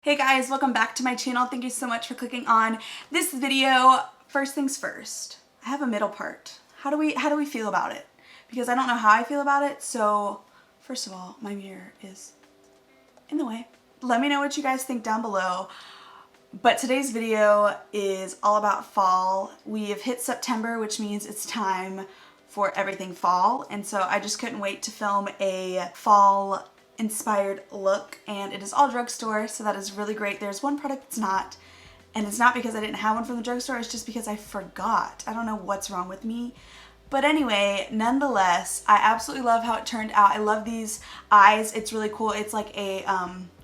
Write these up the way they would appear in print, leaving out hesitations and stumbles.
Hey guys, welcome back to my channel. Thank you so much for clicking on this video. First things first, I have a middle part. How do we feel about it? Because I don't know how I feel about it. So first of all, my mirror is in the way. Let me know what you guys think down below. But today's video is all about fall. We have hit September, which means it's time for everything fall. And so I just couldn't wait to film a fall inspired look, and it is all drugstore, so that is really great. There's one product that's not, and it's not because I didn't have one from the drugstore, it's just because I forgot. I don't know what's wrong with me. But anyway, nonetheless, I absolutely love how it turned out. I love these eyes. It's really cool. It's like a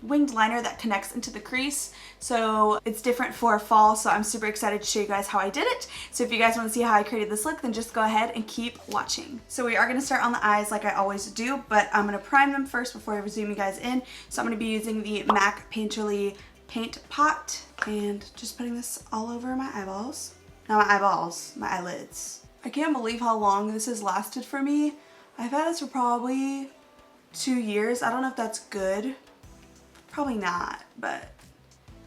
winged liner that connects into the crease. So it's different for fall. So I'm super excited to show you guys how I did it. So if you guys want to see how I created this look, then just go ahead and keep watching. So we are going to start on the eyes like I always do, but I'm going to prime them first before I zoom you guys in. So I'm going to be using the MAC Painterly Paint Pot and just putting this all over my eyeballs. Not my eyeballs, my eyelids. I can't believe how long this has lasted for me. I've had this for probably 2 years. I don't know if that's good. Probably not, but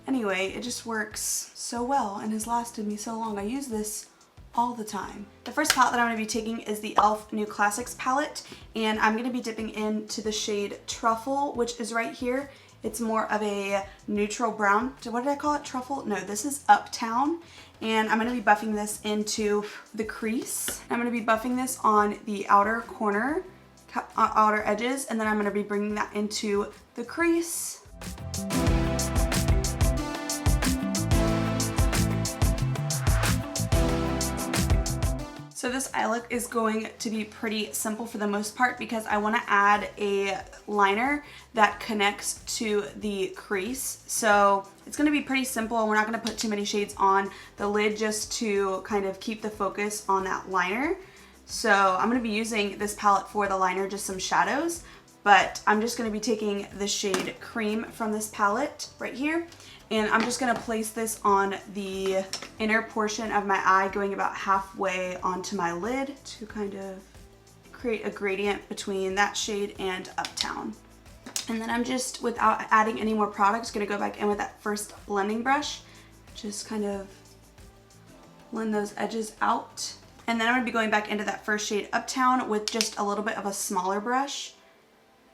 anyway, it just works so well and has lasted me so long. I use this all the time. The first palette that I'm going to be taking is the e.l.f. New Classics palette, and I'm going to be dipping into the shade Truffle, which is right here. It's more of a neutral brown. What did I call it? Truffle? No, this is Uptown. And I'm going to be buffing this into the crease. I'm going to be buffing this on the outer corner, outer edges, and then I'm going to be bringing that into the crease. So this eye look is going to be pretty simple for the most part because I want to add a liner that connects to the crease. So it's going to be pretty simple. We're not going to put too many shades on the lid just to kind of keep the focus on that liner. So I'm going to be using this palette for the liner, just some shadows, but I'm just going to be taking the shade Cream from this palette right here. And I'm just going to place this on the inner portion of my eye, going about halfway onto my lid to kind of create a gradient between that shade and Uptown. And then I'm just, without adding any more products, going to go back in with that first blending brush. Just kind of blend those edges out. And then I'm going to be going back into that first shade Uptown with just a little bit of a smaller brush.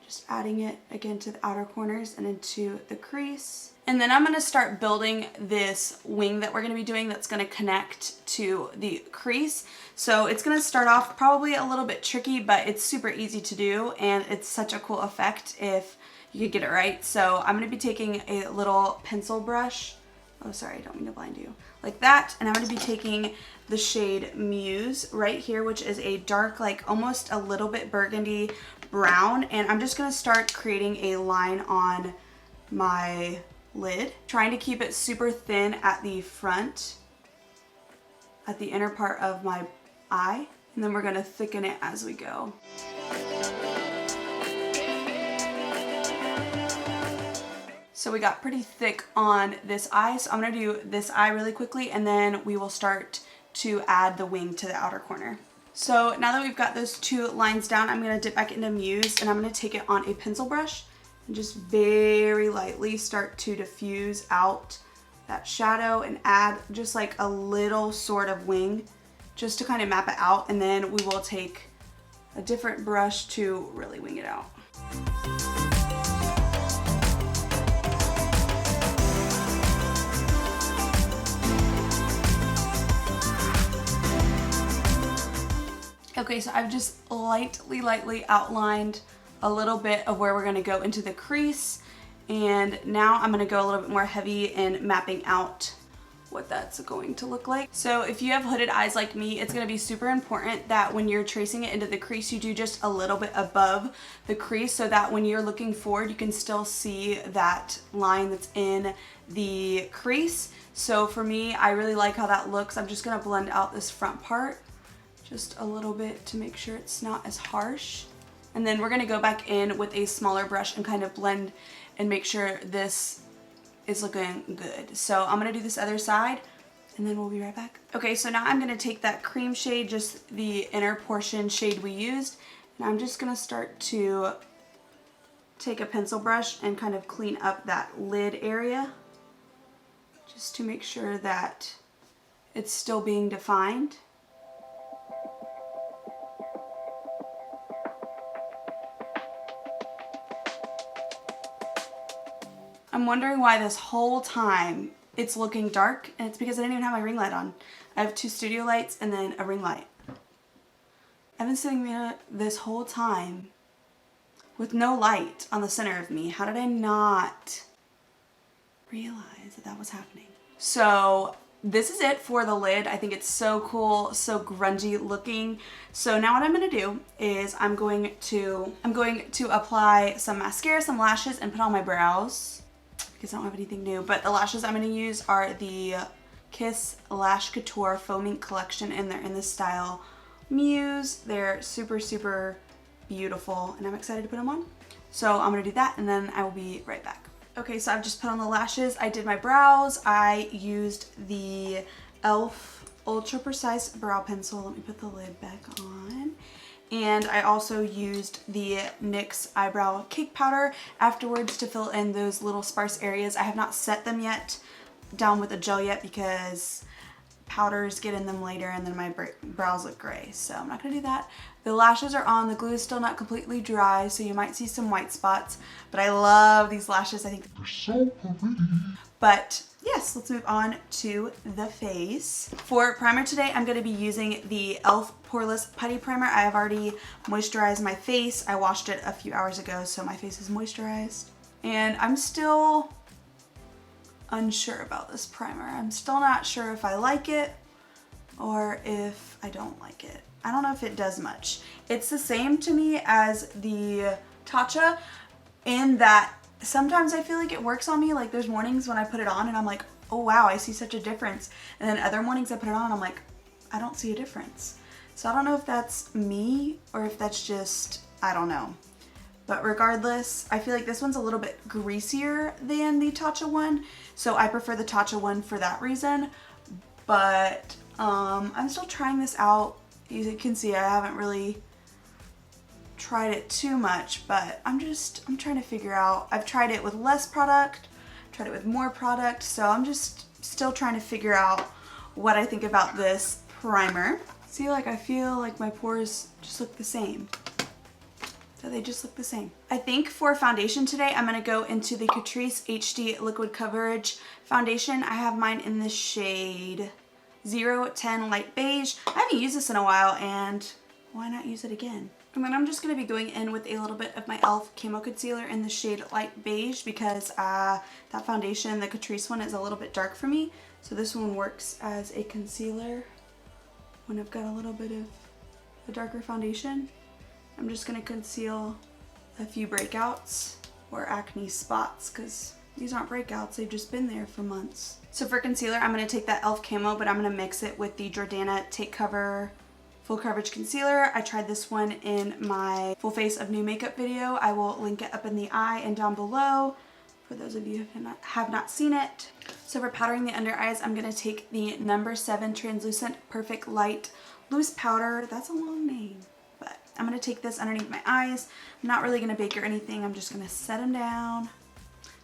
Just adding it again to the outer corners and into the crease. And then I'm going to start building this wing that we're going to be doing that's going to connect to the crease. So it's going to start off probably a little bit tricky, but it's super easy to do, and it's such a cool effect if you could get it right. So I'm going to be taking a little pencil brush. Oh, sorry, I don't mean to blind you. Like that. And I'm going to be taking the shade Muse right here, which is a dark, like almost a little bit burgundy brown. And I'm just going to start creating a line on my lid, trying to keep it super thin at the front, at the inner part of my eye, and then we're going to thicken it as we go. So we got pretty thick on this eye, so I'm going to do this eye really quickly, and then we will start to add the wing to the outer corner. So now that we've got those two lines down, I'm going to dip back into Muse, and I'm going to take it on a pencil brush and just very lightly start to diffuse out that shadow and add just like a little sort of wing just to kind of map it out, and then we will take a different brush to really wing it out. Okay, so I've just lightly outlined a little bit of where we're going to go into the crease, and now I'm going to go a little bit more heavy in mapping out what that's going to look like. So if you have hooded eyes like me, it's going to be super important that when you're tracing it into the crease, you do just a little bit above the crease so that when you're looking forward, you can still see that line that's in the crease. So for me, I really like how that looks. I'm just going to blend out this front part just a little bit to make sure it's not as harsh. And then we're going to go back in with a smaller brush and kind of blend and make sure this is looking good. So I'm going to do this other side, and then we'll be right back. Okay, so now I'm going to take that cream shade, just the inner portion shade we used, and I'm just going to start to take a pencil brush and kind of clean up that lid area just to make sure that it's still being defined. I'm wondering why this whole time it's looking dark, and it's because I didn't even have my ring light on. I have 2 studio lights and then a ring light. I've been sitting there this whole time with no light on the center of me. How did I not realize that that was happening? So this is it for the lid. I think it's so cool, so grungy looking. So now what I'm gonna do is I'm going to apply some mascara, some lashes, and put on my brows because I don't have anything new. But the lashes I'm gonna use are the Kiss Lash Couture Foaming Collection, and they're in the style Muse. They're super, super beautiful, and I'm excited to put them on. So I'm gonna do that, and then I will be right back. Okay, so I've just put on the lashes. I did my brows. I used the e.l.f. Ultra Precise Brow Pencil. Let me put the lid back on. And I also used the NYX Eyebrow Cake Powder afterwards to fill in those little sparse areas. I have not set them yet down with a gel yet because powders get in them later and then my brows look gray, so I'm not gonna do that. The lashes are on. The glue is still not completely dry, so you might see some white spots, but I love these lashes. I think they're so pretty. But yes, let's move on to the face. For primer today, I'm gonna be using the e.l.f. Poreless Putty Primer. I have already moisturized my face. I washed it a few hours ago, so my face is moisturized. And I'm still unsure about this primer. I'm still not sure if I like it or if I don't like it. I don't know if it does much. It's the same to me as the Tatcha in that sometimes I feel like it works on me. Like there's mornings when I put it on and I'm like, oh wow, I see such a difference. And then other mornings I put it on and I'm like, I don't see a difference. So I don't know if that's me or if that's just, I don't know. But regardless, I feel like this one's a little bit greasier than the Tatcha one. So I prefer the Tatcha one for that reason. But I'm still trying this out. As you can see, I haven't really tried it too much, but I'm trying to figure out. I've tried it with less product, tried it with more product, so I'm just still trying to figure out what I think about this primer. See, like I feel like my pores just look the same. So they just look the same. I think for foundation today, I'm gonna go into the Catrice HD Liquid Coverage Foundation. I have mine in the shade 010 Light Beige. I haven't used this in a while, and why not use it again? And then I'm just gonna be going in with a little bit of my e.l.f. Camo Concealer in the shade Light Beige because that foundation, the Catrice one, is a little bit dark for me. So this one works as a concealer when I've got a little bit of a darker foundation. I'm just gonna conceal a few breakouts or acne spots because these aren't breakouts, they've just been there for months. So for concealer, I'm gonna take that e.l.f. Camo, but I'm gonna mix it with the Jordana Take Cover Full Coverage Concealer. I tried this one in my Full Face of New Makeup video. I will link it up in the eye and down below for those of you who have not seen it. So for powdering the under eyes, I'm gonna take the No. 7 Translucent Perfect Light Loose Powder. That's a long name. But I'm going to take this underneath my eyes. I'm not really going to bake or anything. I'm just going to set them down,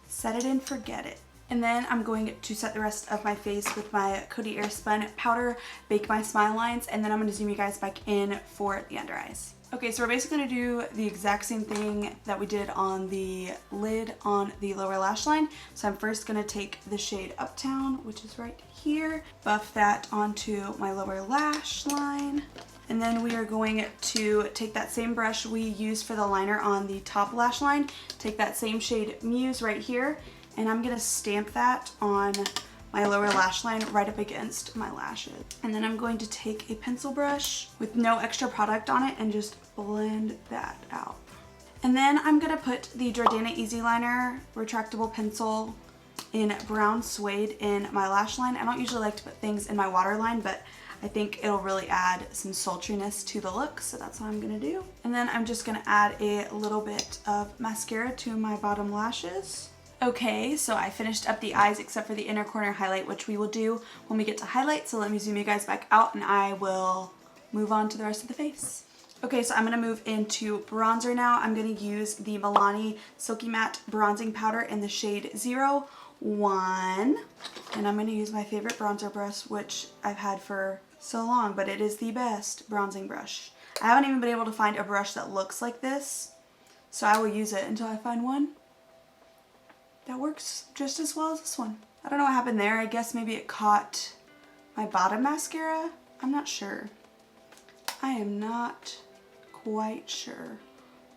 set it and forget it. And then I'm going to set the rest of my face with my Coty Airspun powder, bake my smile lines, and then I'm going to zoom you guys back in for the under eyes. Okay, so we're basically going to do the exact same thing that we did on the lid on the lower lash line. So I'm first going to take the shade Uptown, which is right here, buff that onto my lower lash line. And then we are going to take that same brush we used for the liner on the top lash line, take that same shade Muse right here, and I'm going to stamp that on my lower lash line right up against my lashes. And then I'm going to take a pencil brush with no extra product on it and just blend that out. And then I'm going to put the Jordana Easy Liner retractable pencil in Brown Suede in my lash line. I don't usually like to put things in my waterline, but I think it'll really add some sultriness to the look, so that's what I'm gonna do. And then I'm just gonna add a little bit of mascara to my bottom lashes. Okay, so I finished up the eyes except for the inner corner highlight, which we will do when we get to highlight. So let me zoom you guys back out and I will move on to the rest of the face. Okay, so I'm going to move into bronzer now. I'm going to use the Milani Silky Matte Bronzing Powder in the shade 01. And I'm going to use my favorite bronzer brush, which I've had for so long, but it is the best bronzing brush. I haven't even been able to find a brush that looks like this, so I will use it until I find one that works just as well as this one. I don't know what happened there. I guess maybe it caught my bottom mascara. I'm not sure. I am not quite sure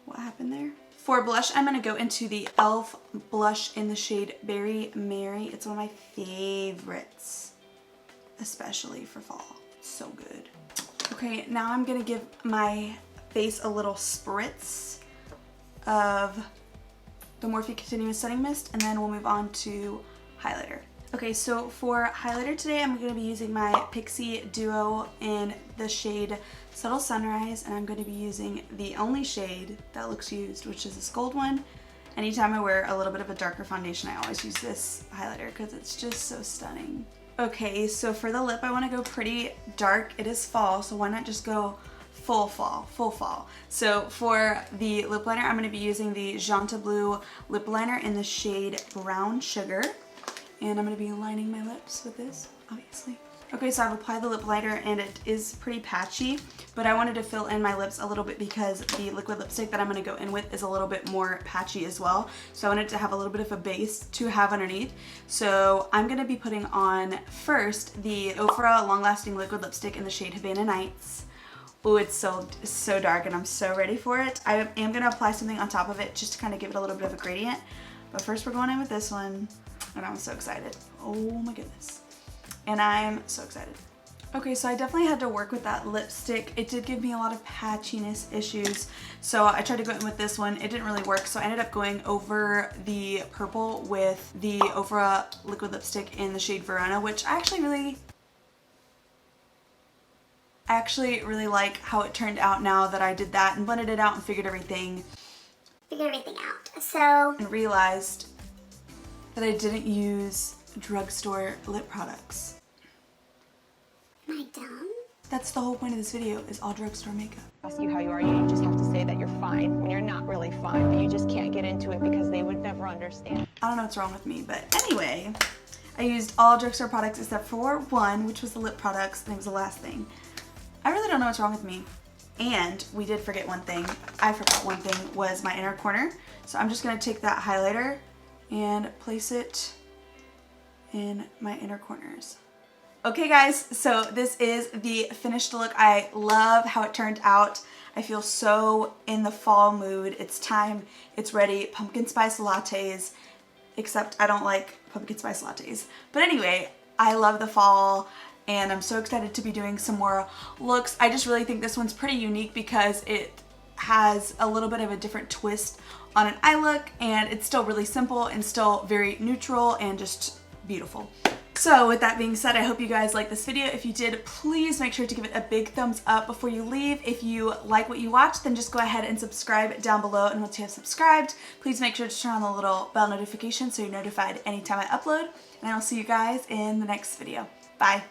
what happened there. For blush, I'm going to go into the e.l.f. blush in the shade Berry Mary. It's one of my favorites, especially for fall. It's so good. Okay, now I'm going to give my face a little spritz of the Morphe Continuous Setting Mist, and then we'll move on to highlighter. Okay, so for highlighter today, I'm going to be using my Pixie Duo in the shade Subtle Sunrise, and I'm going to be using the only shade that looks used, which is this gold one. Anytime I wear a little bit of a darker foundation, I always use this highlighter because it's just so stunning. Okay, so for the lip, I want to go pretty dark. It is fall, so why not just go full fall. So for the lip liner, I'm going to be using the Janta Blue lip liner in the shade Brown Sugar. And I'm going to be lining my lips with this, obviously. Okay, so I've applied the lip liner and it is pretty patchy, but I wanted to fill in my lips a little bit because the liquid lipstick that I'm going to go in with is a little bit more patchy as well. So I wanted to have a little bit of a base to have underneath. So I'm going to be putting on first the Ofra Long Lasting Liquid Lipstick in the shade Havana Nights. Oh, it's so dark and I'm so ready for it. I am going to apply something on top of it just to kind of give it a little bit of a gradient. But first we're going in with this one. And I'm so excited. Oh my goodness. And I'm so excited. Okay, so I definitely had to work with that lipstick. It did give me a lot of patchiness issues. So I tried to go in with this one. It didn't really work. So I ended up going over the purple with the Ofra liquid lipstick in the shade Verona, which I actually really like how it turned out now that I did that and blended it out and figured everything out. So, and realized that I didn't use drugstore lip products. Am I dumb? That's the whole point of this video, is all drugstore makeup. Ask you how you are, you just have to say that you're fine when you're not really fine, but you just can't get into it because they would never understand. I don't know what's wrong with me, but anyway, I used all drugstore products except for one, which was the lip products, and it was the last thing. I really don't know what's wrong with me. And we did forget one thing. I forgot one thing, was my inner corner. So I'm just gonna take that highlighter and place it in my inner corners. Okay guys, so this is the finished look. I love how it turned out. I feel so in the fall mood. It's time, it's ready. Pumpkin spice lattes, except I don't like pumpkin spice lattes. But anyway, I love the fall and I'm so excited to be doing some more looks. I just really think this one's pretty unique because it has a little bit of a different twist on an eye look, and it's still really simple and still very neutral and just beautiful. So with that being said, I hope you guys liked this video. If you did, please make sure to give it a big thumbs up before you leave. If you like what you watched, then just go ahead and subscribe down below. And once you have subscribed, please make sure to turn on the little bell notification so you're notified anytime I upload. And I will see you guys in the next video. Bye.